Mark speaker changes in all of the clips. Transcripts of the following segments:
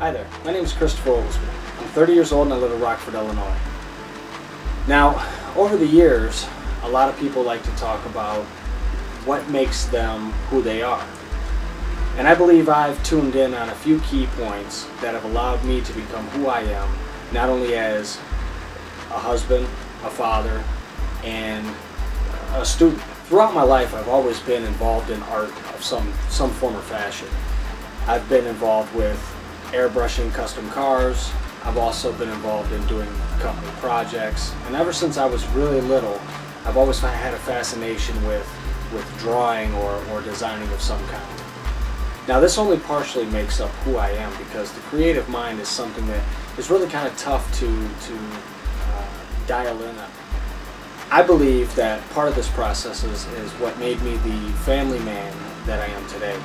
Speaker 1: Hi there, my name is Christopher Oglesby. I'm 30 years old and I live in Rockford, Illinois. Now, over the years, a lot of people like to talk about what makes them who they are. And I believe I've tuned in on a few key points that have allowed me to become who I am, not only as a husband, a father, and a student. Throughout my life, I've always been involved in art of some form or fashion. I've been involved with airbrushing custom cars. I've also been involved in doing company projects. And ever since I was really little, I've always had a fascination with drawing or designing of some kind. Now this only partially makes up who I am, because the creative mind is something that is really kind of tough to dial in on. I believe that part of this process is what made me the family man that I am today.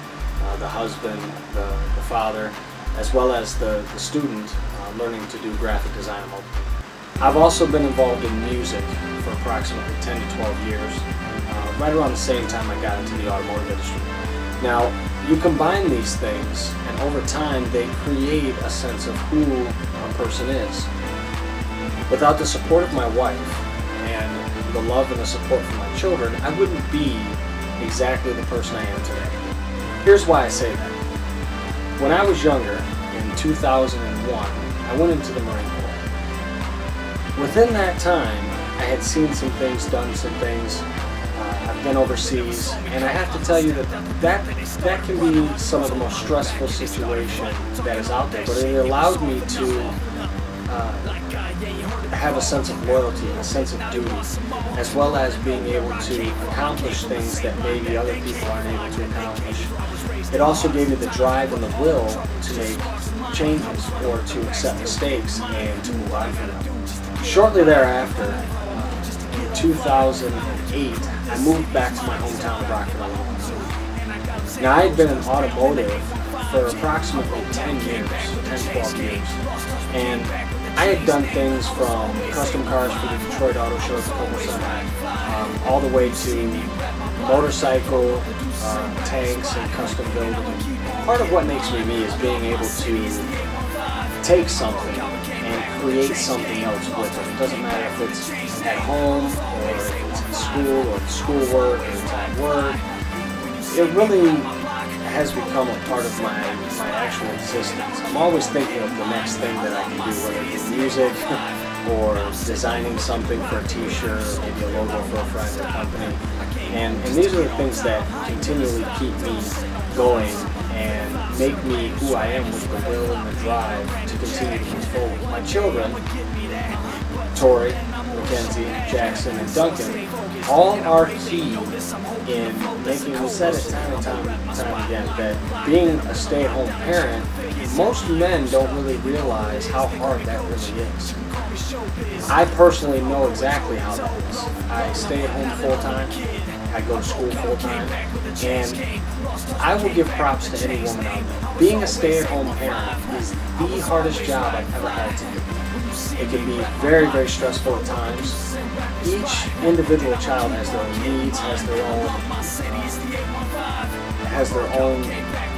Speaker 1: The husband, the father, as well as the student learning to do graphic design. I've also been involved in music for approximately 10 to 12 years, right around the same time I got into the automotive industry. Now, you combine these things, and over time they create a sense of who a person is. Without the support of my wife and the love and the support from my children, I wouldn't be exactly the person I am today. Here's why I say that. When I was younger, in 2001, I went into the Marine Corps. Within that time, I had seen some things, done some things. I've been overseas, and I have to tell you that can be some of the most stressful situation that is out there, but it allowed me to have a sense of loyalty, a sense of duty, as well as being able to accomplish things that maybe other people aren't able to accomplish. It also gave me the drive and the will to make changes or to accept mistakes and to move on from them. Shortly thereafter, in 2008, I moved back to my hometown of Rockford, Illinois. Now, I had been in automotive for approximately 10 years, 10-12 years, and I had done things from custom cars for the Detroit Auto Show at Como Center, all the way to motorcycle, tanks, and custom building. Part of what makes me is being able to take something and create something else with it. It doesn't matter if it's at home, or if it's in school, or it's schoolwork, or it's at work. It really has become a part of my actual existence. I'm always thinking of the next thing that I can do, whether it's music or designing something for a t-shirt, or maybe a logo for a friend or company. And these are the things that continually keep me going and make me who I am, with the will and the drive to continue to move forward. My children, Tori, Mackenzie, Jackson, and Duncan, all are key in making, we said it time and time again, that being a stay-at-home parent, most men don't really realize how hard that really is. I personally know exactly how that is. I stay at home full-time, I go to school full-time, and I will give props to any woman out there. Being a stay-at-home parent is the hardest job I've ever had to do. It can be very, very stressful at times. Each individual child has their own needs, has their own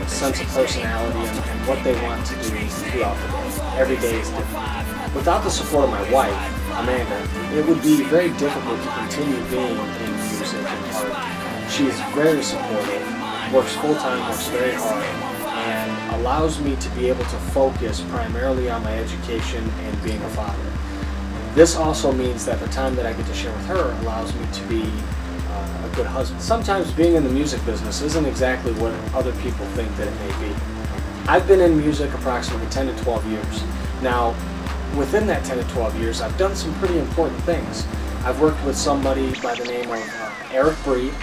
Speaker 1: sense of personality and what they want to do throughout the day. Every day is different. Without the support of my wife, Amanda, it would be very difficult to continue being in music and art. She is very supportive, works full-time, works very hard, and allows me to be able to focus primarily on my education and being a father. This also means that the time that I get to share with her allows me to be a good husband. Sometimes being in the music business isn't exactly what other people think that it may be. I've been in music approximately 10 to 12 years. Now, within that 10 to 12 years, I've done some pretty important things. I've worked with somebody by the name of Eric Breed,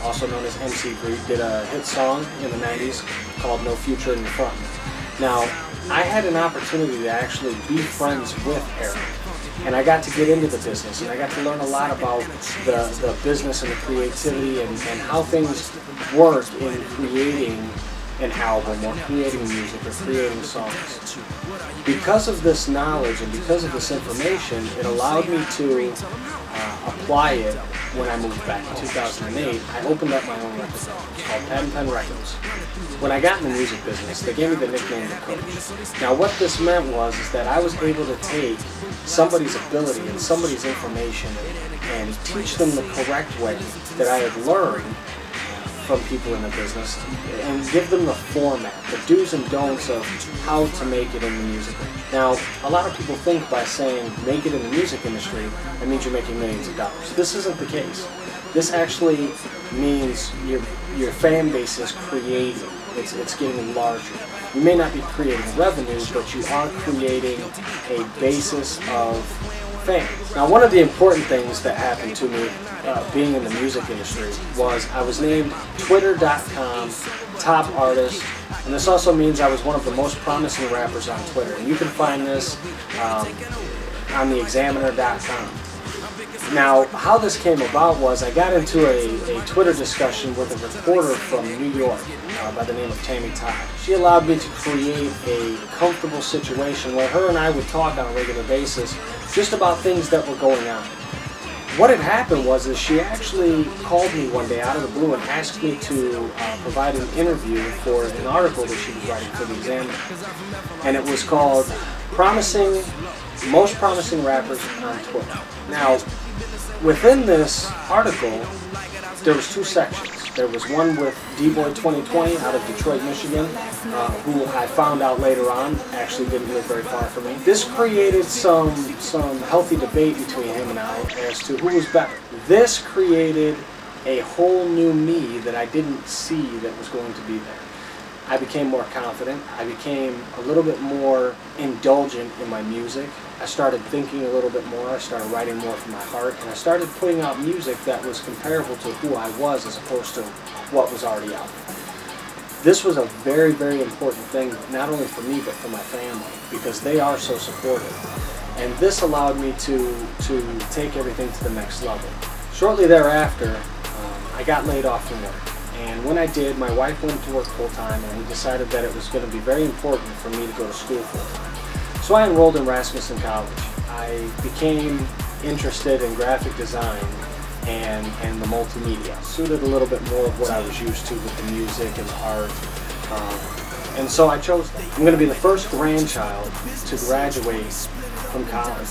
Speaker 1: also known as MC Breed, did a hit song in the 90s called No Future in the Front. Now, I had an opportunity to actually be friends with Eric, and I got to get into the business, and I got to learn a lot about the business and the creativity and how things work in creating an album or creating music or creating songs. Because of this knowledge and because of this information, it allowed me to apply it when I moved back in 2008. I opened up my own record label. It's called Patent Pen Records. When I got in the music business, they gave me the nickname The Coach. Now what this meant was that I was able to take somebody's ability and somebody's information and teach them the correct way that I had learned from people in the business and give them the format, the do's and don'ts of how to make it in the music industry. Now, a lot of people think by saying make it in the music industry, that means you're making millions of dollars. This isn't the case. This actually means your fan base is creating. It's getting larger. You may not be creating revenue, but you are creating a basis of fans. Now, one of the important things that happened to me being in the music industry was I was named Twitter.com top artist, and this also means I was one of the most promising rappers on Twitter. And you can find this on theexaminer.com. Now, how this came about was I got into a Twitter discussion with a reporter from New York by the name of Tammy Todd. She allowed me to create a comfortable situation where her and I would talk on a regular basis just about things that were going on. What had happened was she actually called me one day out of the blue and asked me to provide an interview for an article that she was writing for the Examiner. And it was called Most Promising Rappers on Twitter. Now, within this article, there was two sections. There was one with D-Boy 2020 out of Detroit, Michigan, who I found out later on actually didn't live very far from me. This created some healthy debate between him and I as to who was better. This created a whole new me that I didn't see that was going to be there. I became more confident. I became a little bit more indulgent in my music. I started thinking a little bit more. I started writing more from my heart, and I started putting out music that was comparable to who I was as opposed to what was already out there. This was a very, very important thing, not only for me, but for my family, because they are so supportive. And this allowed me to take everything to the next level. Shortly thereafter, I got laid off from work. And when I did, my wife went to work full-time, and we decided that it was going to be very important for me to go to school full-time. So I enrolled in Rasmussen College. I became interested in graphic design and the multimedia. Suited a little bit more of what I was used to with the music and the art. And so I chose that. I'm going to be the first grandchild to graduate from college.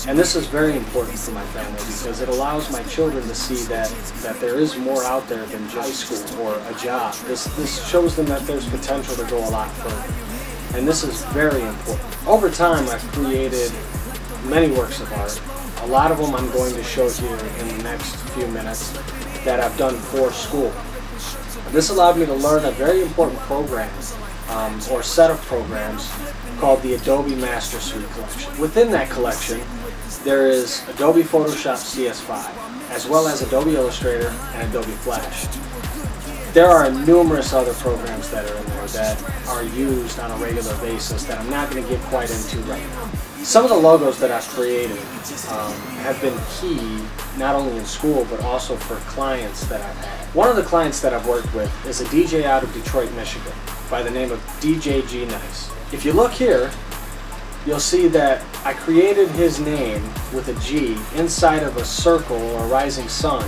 Speaker 1: And this is very important for my family because it allows my children to see that there is more out there than just high school or a job. This shows them that there's potential to go a lot further. And this is very important. Over time, I've created many works of art. A lot of them I'm going to show here in the next few minutes that I've done for school. This allowed me to learn a very important program or set of programs called the Adobe Master Suite Collection. Within that collection, there is Adobe Photoshop CS5, as well as Adobe Illustrator and Adobe Flash. There are numerous other programs that are in there that are used on a regular basis that I'm not going to get quite into right now. Some of the logos that I've created have been key, not only in school, but also for clients that I've had. One of the clients that I've worked with is a DJ out of Detroit, Michigan, by the name of DJ G Nice. If you look here, you'll see that I created his name with a G inside of a circle or a rising sun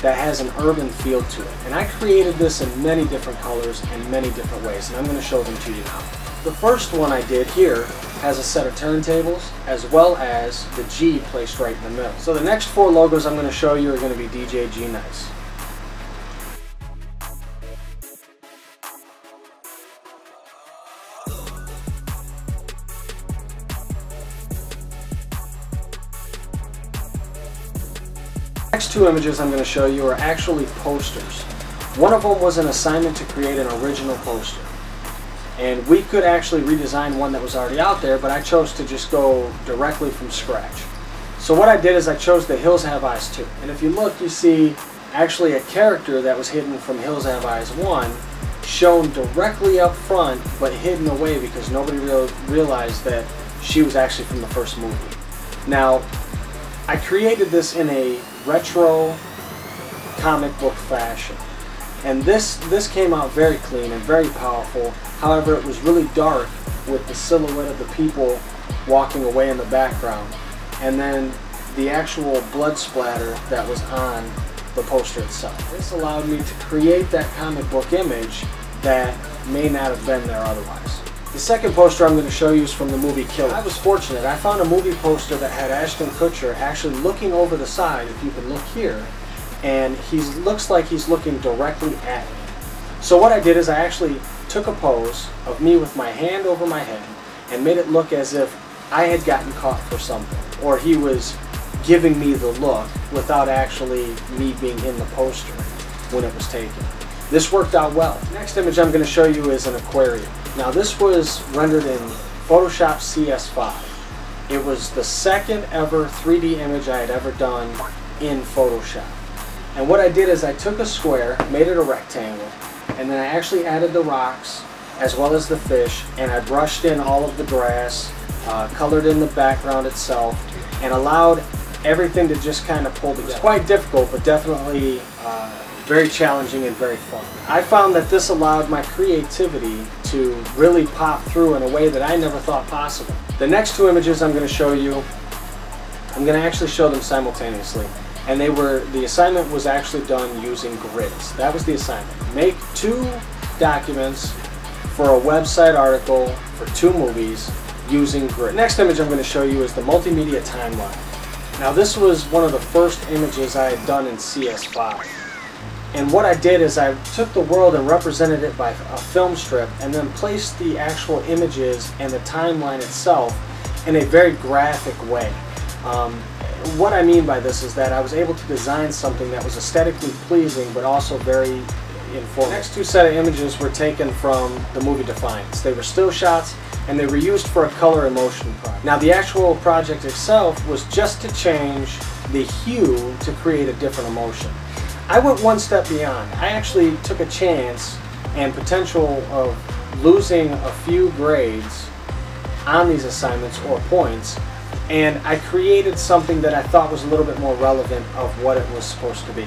Speaker 1: that has an urban feel to it. And I created this in many different colors and many different ways, and I'm going to show them to you now. The first one I did here has a set of turntables as well as the G placed right in the middle. So the next four logos I'm going to show you are going to be DJ G Nice. The next two images I'm going to show you are actually posters. One of them was an assignment to create an original poster. And we could actually redesign one that was already out there, but I chose to just go directly from scratch. So what I did is I chose The Hills Have Eyes 2. And if you look, you see actually a character that was hidden from Hills Have Eyes 1 shown directly up front, but hidden away because nobody realized that she was actually from the first movie. Now, I created this in a retro comic book fashion. And this came out very clean and very powerful. However, it was really dark with the silhouette of the people walking away in the background, and then the actual blood splatter that was on the poster itself. This allowed me to create that comic book image that may not have been there otherwise. The second poster I'm going to show you is from the movie Killer. I was fortunate. I found a movie poster that had Ashton Kutcher actually looking over the side, if you can look here, and he looks like he's looking directly at me. So what I did is I actually took a pose of me with my hand over my head and made it look as if I had gotten caught for something, or he was giving me the look without actually me being in the poster when it was taken. This worked out well. The next image I'm going to show you is an aquarium. Now this was rendered in Photoshop CS5. It was the second ever 3D image I had ever done in Photoshop. And what I did is I took a square, made it a rectangle, and then I actually added the rocks as well as the fish, and I brushed in all of the grass, colored in the background itself, and allowed everything to just kind of pull together. It's quite difficult, but definitely very challenging and very fun. I found that this allowed my creativity to really pop through in a way that I never thought possible. The next two images I'm going to show you, I'm going to actually show them simultaneously. And the assignment was actually done using grids. That was the assignment. Make 2 documents for a website article for 2 movies using grid. Next image I'm going to show you is the multimedia timeline. Now this was one of the first images I had done in CS5. And what I did is I took the world and represented it by a film strip, and then placed the actual images and the timeline itself in a very graphic way. What I mean by this is that I was able to design something that was aesthetically pleasing but also very informative. The next 2 set of images were taken from the movie Defiance. They were still shots, and they were used for a color emotion project. Now the actual project itself was just to change the hue to create a different emotion. I went one step beyond. I actually took a chance and potential of losing a few grades on these assignments or points, and I created something that I thought was a little bit more relevant of what it was supposed to be.